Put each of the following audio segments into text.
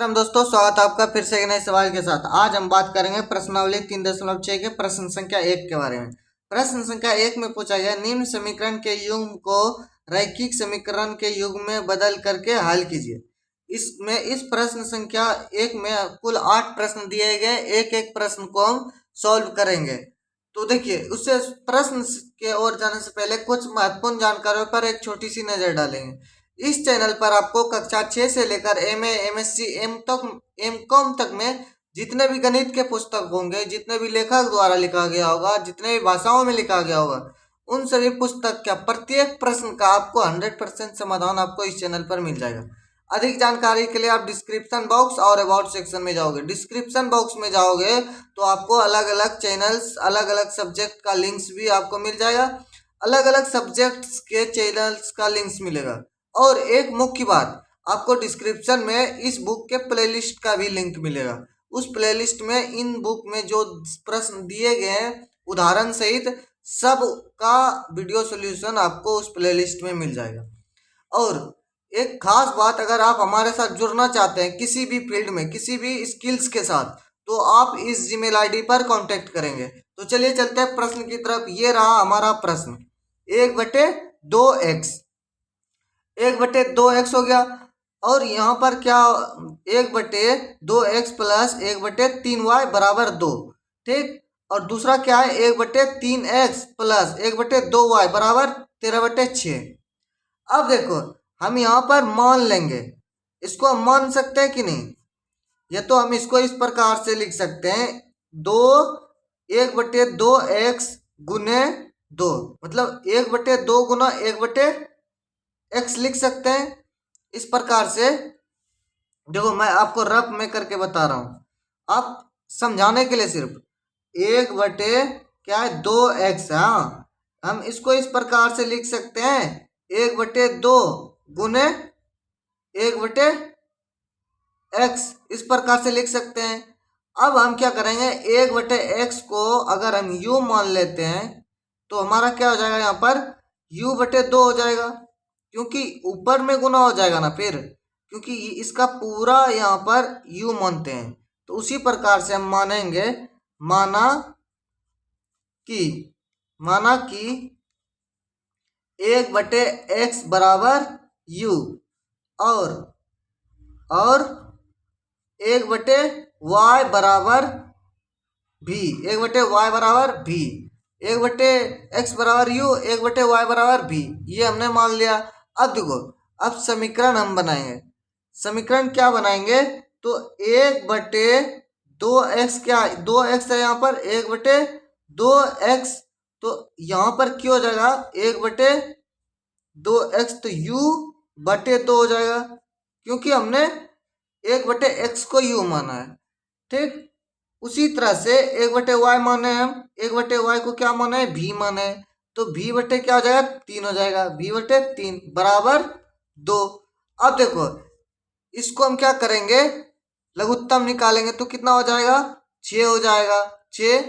नमस्कार दोस्तों, स्वागत है आपका फिर से एक नए सवाल के साथ। आज हम बात करेंगे प्रश्नावली 3.6 के प्रश्न संख्या 1 के बारे में। प्रश्न संख्या 1 में पूछा गया, निम्न समीकरण के युग्म को रैखिक समीकरण के युग्म में बदल करके हल कीजिए। इस प्रश्न संख्या 1 में कुल 8 प्रश्न दिए गए, एक एक प्रश्न को हम सॉल्व करेंगे। तो देखिए, उससे प्रश्न के ओर जाने से पहले कुछ महत्वपूर्ण जानकारियों पर एक छोटी सी नजर डालेंगे। इस चैनल पर आपको कक्षा 6 से लेकर एमए, एमएससी, एमकॉम तक में जितने भी गणित के पुस्तक होंगे, जितने भी लेखक द्वारा लिखा गया होगा, जितने भी भाषाओं में लिखा गया होगा, उन सभी पुस्तक का प्रत्येक प्रश्न का आपको 100% समाधान आपको इस चैनल पर मिल जाएगा। अधिक जानकारी के लिए आप डिस्क्रिप्शन बॉक्स और अबाउट सेक्शन में जाओगे। डिस्क्रिप्शन बॉक्स में जाओगे तो आपको अलग अलग चैनल्स, अलग अलग सब्जेक्ट का लिंक्स भी आपको मिल जाएगा। अलग अलग सब्जेक्ट्स के चैनल्स का लिंक्स मिलेगा। और एक मुख्य बात, आपको डिस्क्रिप्शन में इस बुक के प्लेलिस्ट का भी लिंक मिलेगा। उस प्लेलिस्ट में इन बुक में जो प्रश्न दिए गए हैं उदाहरण सहित सब का वीडियो सॉल्यूशन आपको उस प्लेलिस्ट में मिल जाएगा। और एक खास बात, अगर आप हमारे साथ जुड़ना चाहते हैं किसी भी फील्ड में, किसी भी स्किल्स के साथ, तो आप इस जीमेल आईडी पर कांटेक्ट करेंगे। तो चलिए चलते हैं प्रश्न की तरफ। ये रहा हमारा प्रश्न, 1/2x 1/2x हो गया। और यहाँ पर क्या, 1/2x प्लस 1/3y बराबर 2। ठीक। और दूसरा क्या है, 1/3x प्लस 1/2y बराबर 13/6। अब देखो, हम यहाँ पर मान लेंगे, इसको हम मान सकते हैं कि नहीं? ये तो हम इसको इस प्रकार से लिख सकते हैं, 1/2x गुने 2, मतलब 1/2 गुना 1/x लिख सकते हैं इस प्रकार से। देखो, मैं आपको रफ में करके बता रहा हूं, आप समझाने के लिए सिर्फ 1/2x। हाँ, हम इसको इस प्रकार से लिख सकते हैं, 1/2 गुने 1/x इस प्रकार से लिख सकते हैं। अब हम क्या करेंगे, 1/x को अगर हम u मान लेते हैं तो हमारा क्या हो जाएगा, यहाँ पर u/2 हो जाएगा, क्योंकि ऊपर में गुना हो जाएगा ना फिर, क्योंकि इसका पूरा यहाँ पर u मानते हैं। तो उसी प्रकार से हम मानेंगे, माना कि 1/x बराबर u और 1/y बराबर v, 1/y बराबर v, 1/x बराबर u, 1/y बराबर v, ये हमने मान लिया। अब देखो, अब समीकरण हम बनाएंगे। समीकरण क्या बनाएंगे, तो 1/2x, क्या 2x है यहाँ पर, 1/2x, तो यहाँ पर क्या हो जाएगा, 1/2x, तो u/2 हो जाएगा, क्योंकि हमने 1/x को u माना है। ठीक। उसी तरह से 1/y माने हम, 1/y को क्या माना है, v माना है, तो v/ क्या हो जाएगा, 3 हो जाएगा, v/3 बराबर 2। अब देखो, इसको हम क्या करेंगे, लघुत्तम निकालेंगे तो कितना हो जाएगा, 6 हो जाएगा। 6,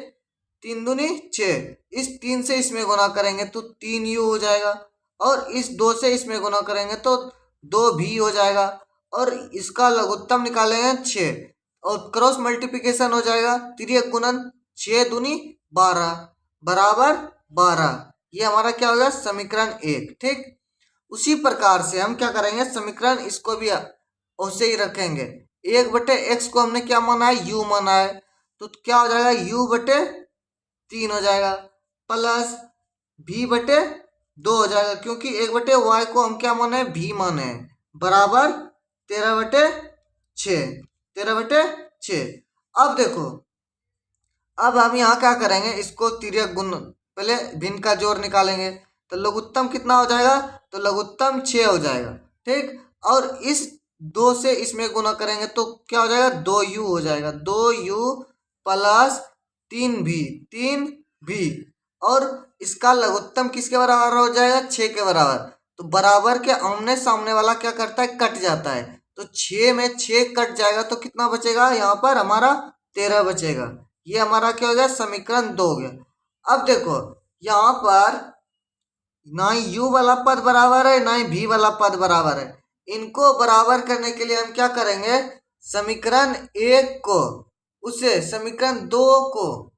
3 दूनी 6, इस 3 से इसमें गुना करेंगे तो 3u हो जाएगा, और इस 2 से इसमें गुना करेंगे तो 2v हो जाएगा, और इसका लघुत्तम निकालेंगे 6, और क्रॉस मल्टीप्लिकेशन हो जाएगा, तिर्यक गुणन 6 दूनी 12 बराबर 12। ये हमारा क्या होगा, समीकरण 1। ठीक। उसी प्रकार से हम क्या करेंगे, समीकरण इसको भी ऐसे ही रखेंगे। 1/x को हमने क्या माना है, u माना है, तो क्या हो जाएगा, u/3 हो जाएगा, प्लस v/2 हो जाएगा, क्योंकि 1/y को हम क्या माने, v माने हैं, बराबर 13/6। अब देखो, अब हम यहाँ क्या करेंगे, इसको तिर्यक गुण, पहले भिन्न का जोड़ निकालेंगे, तो लघुत्तम कितना हो जाएगा, तो लघुत्तम 6 हो जाएगा। ठीक। और इस 2 से इसमें गुना करेंगे तो क्या हो जाएगा, 2u हो जाएगा, 2u प्लस 3v, और इसका लघुत्तम किसके बराबर हो जाएगा, 6 के बराबर। तो बराबर के आमने सामने वाला क्या करता है, कट जाता है, तो 6 में 6 कट जाएगा तो कितना बचेगा, यहाँ पर हमारा 13 बचेगा। ये हमारा क्या हो गया, समीकरण 2 हो गया। अब देखो, यहाँ पर ना ही u वाला पद बराबर है, ना ही v वाला पद बराबर है। इनको बराबर करने के लिए हम क्या करेंगे, समीकरण एक को उसे समीकरण दो को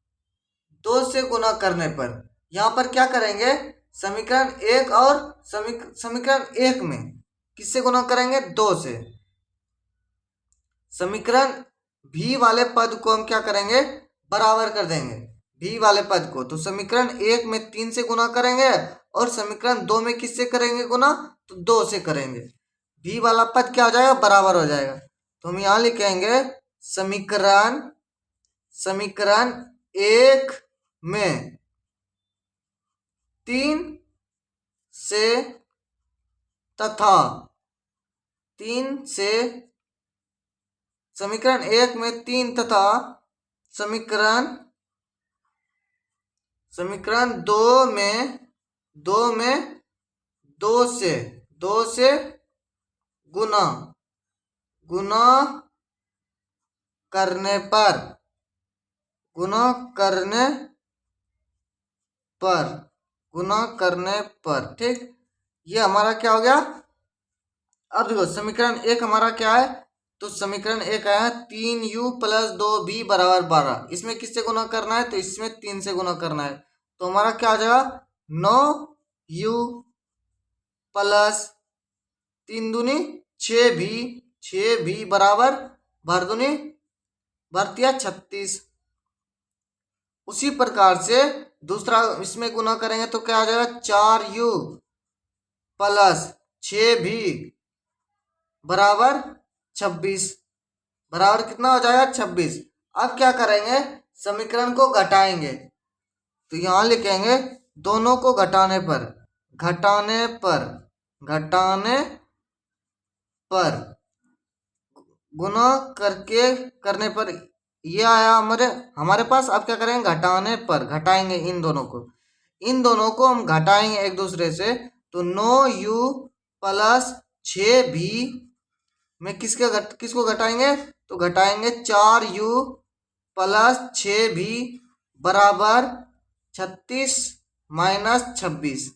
दो से गुना करने पर यहाँ पर क्या करेंगे, समीकरण एक और समीकरण एक में किससे गुना करेंगे, दो से। समीकरण भी वाले पद को हम क्या करेंगे, बराबर कर देंगे भी वाले पद को। तो समीकरण एक में 3 से गुना करेंगे और समीकरण दो में किससे करेंगे गुना, तो 2 से करेंगे। भी वाला पद क्या हो जाएगा, बराबर हो जाएगा। तो हम यहां लिखेंगे समीकरण समीकरण एक में 3 से तथा 3 से समीकरण एक में 3 तथा समीकरण दो में 2 से गुना करने पर ठीक। ये हमारा क्या हो गया। अब देखो समीकरण एक हमारा क्या है, तो समीकरण एक आया 3u प्लस 2b बराबर 12। इसमें किससे गुना करना है, तो इसमें 3 से गुना करना है। तो हमारा क्या आ जाएगा 9u प्लस 3 दूनी 6v बराबर भर दूनी भरतिया 36। उसी प्रकार से दूसरा इसमें गुना करेंगे तो क्या आ जाएगा 4u प्लस 6v बराबर 26 बराबर कितना हो जाएगा 26। अब क्या करेंगे, समीकरण को घटाएंगे। तो यहां लिखेंगे दोनों को घटाने पर गुना करने पर ये आया हमारे पास। अब क्या करेंगे, घटाएंगे इन दोनों को हम घटाएंगे एक दूसरे से। तो 9u प्लस 6v में किसको घटाएंगे, तो घटाएंगे 4u प्लस 6v बराबर 36 माइनस 26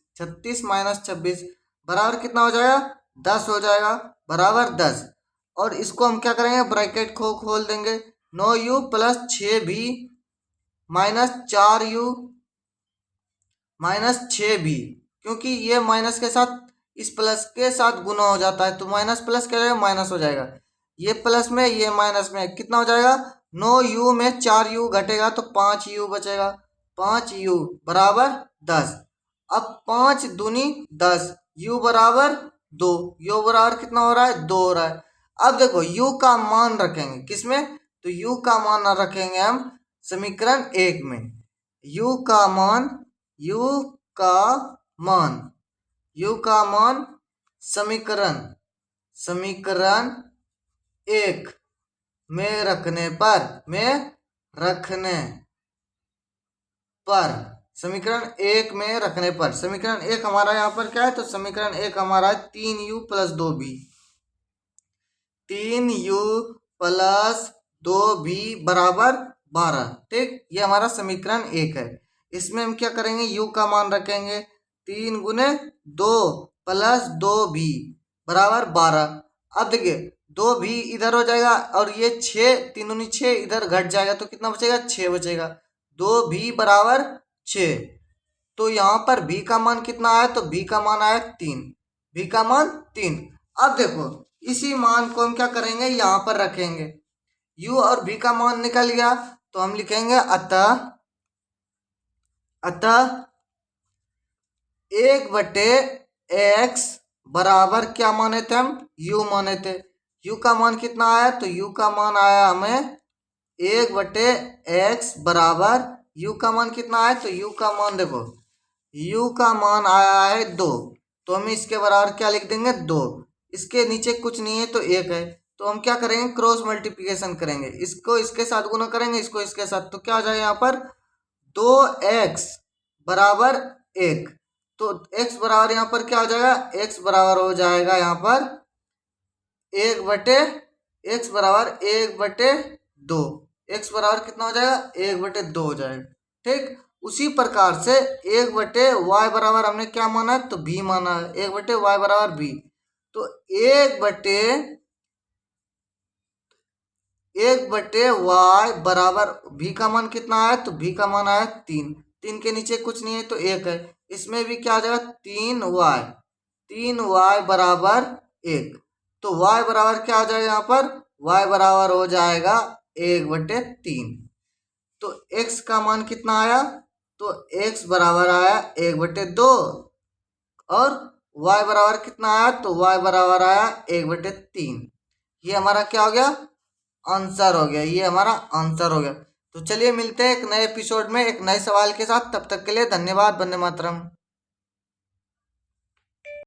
बराबर कितना हो जाएगा 10 हो जाएगा, बराबर 10। और इसको हम क्या करेंगे, ब्रैकेट को खोल देंगे 9u plus 6v minus 4u minus 6v, क्योंकि ये माइनस के साथ इस प्लस के साथ गुना हो जाता है। तो माइनस प्लस क्या हो जाएगा, माइनस हो जाएगा। ये प्लस में ये माइनस में कितना हो जाएगा, 9u में 4u घटेगा तो 5u बचेगा, 5u बराबर 10। अब 5 दूनी 10, u बराबर 2, u बराबर कितना हो रहा है 2 हो रहा है। अब देखो u का मान रखेंगे किसमें, तो u का मान रखेंगे हम समीकरण एक में। u का मान समीकरण एक में रखने पर समीकरण एक हमारा यहाँ पर क्या है, तो समीकरण एक हमारा है 3u plus 2b 3u plus 2b बराबर 12। ठीक, ये हमारा समीकरण एक है। इसमें हम क्या करेंगे, u का मान रखेंगे 3 गुने 2 प्लस 2b बराबर 12। अब देखिए 2b इधर हो जाएगा और ये 6 3 दूनी 6 इधर घट जाएगा तो कितना बचेगा 6 बचेगा, 2b बराबर 6। तो यहाँ पर b का मान कितना आया, तो b का मान आया 3, b का मान 3। अब देखो इसी मान को हम क्या करेंगे, यहाँ पर रखेंगे। u और v का मान निकल गया तो हम लिखेंगे अतः 1/x बराबर क्या माने थे हम, u माने थे। u का मान कितना आया, तो u का मान आया हमें 1/x बराबर u का मान कितना आया, तो u का मान देखो u का मान आया है 2, तो हम इसके बराबर क्या लिख देंगे 2। इसके नीचे कुछ नहीं है तो 1 है, तो हम क्या करेंगे क्रॉस मल्टीप्लिकेशन करेंगे, इसको इसके साथ गुना करेंगे, इसको इसके साथ। तो क्या आ जाएगा यहाँ पर 2x बराबर 1। तो x बराबर यहाँ पर क्या हो जाएगा, x बराबर हो जाएगा यहाँ पर 1/x बराबर 1/2, x बराबर कितना हो जाएगा 1/2 हो जाएगा। ठीक, उसी प्रकार से 1/y बराबर हमने क्या माना है, तो b माना है, 1/y बराबर b। तो 1/y बराबर v का मान कितना आया, तो v का मान आया 3। 3 के नीचे कुछ नहीं है तो 1 है। इसमें भी क्या आ जाएगा 3y बराबर 1। तो y बराबर क्या आ जाएगा यहाँ पर, y बराबर हो जाएगा 1/3। तो x का मान कितना आया, तो x बराबर आया 1/2 और y बराबर कितना आया, तो y बराबर आया 1/3। ये हमारा क्या हो गया, आंसर हो गया। ये हमारा आंसर हो गया। तो चलिए मिलते हैं एक नए एपिसोड में एक नए सवाल के साथ। तब तक के लिए धन्यवाद। वंदे मातरम।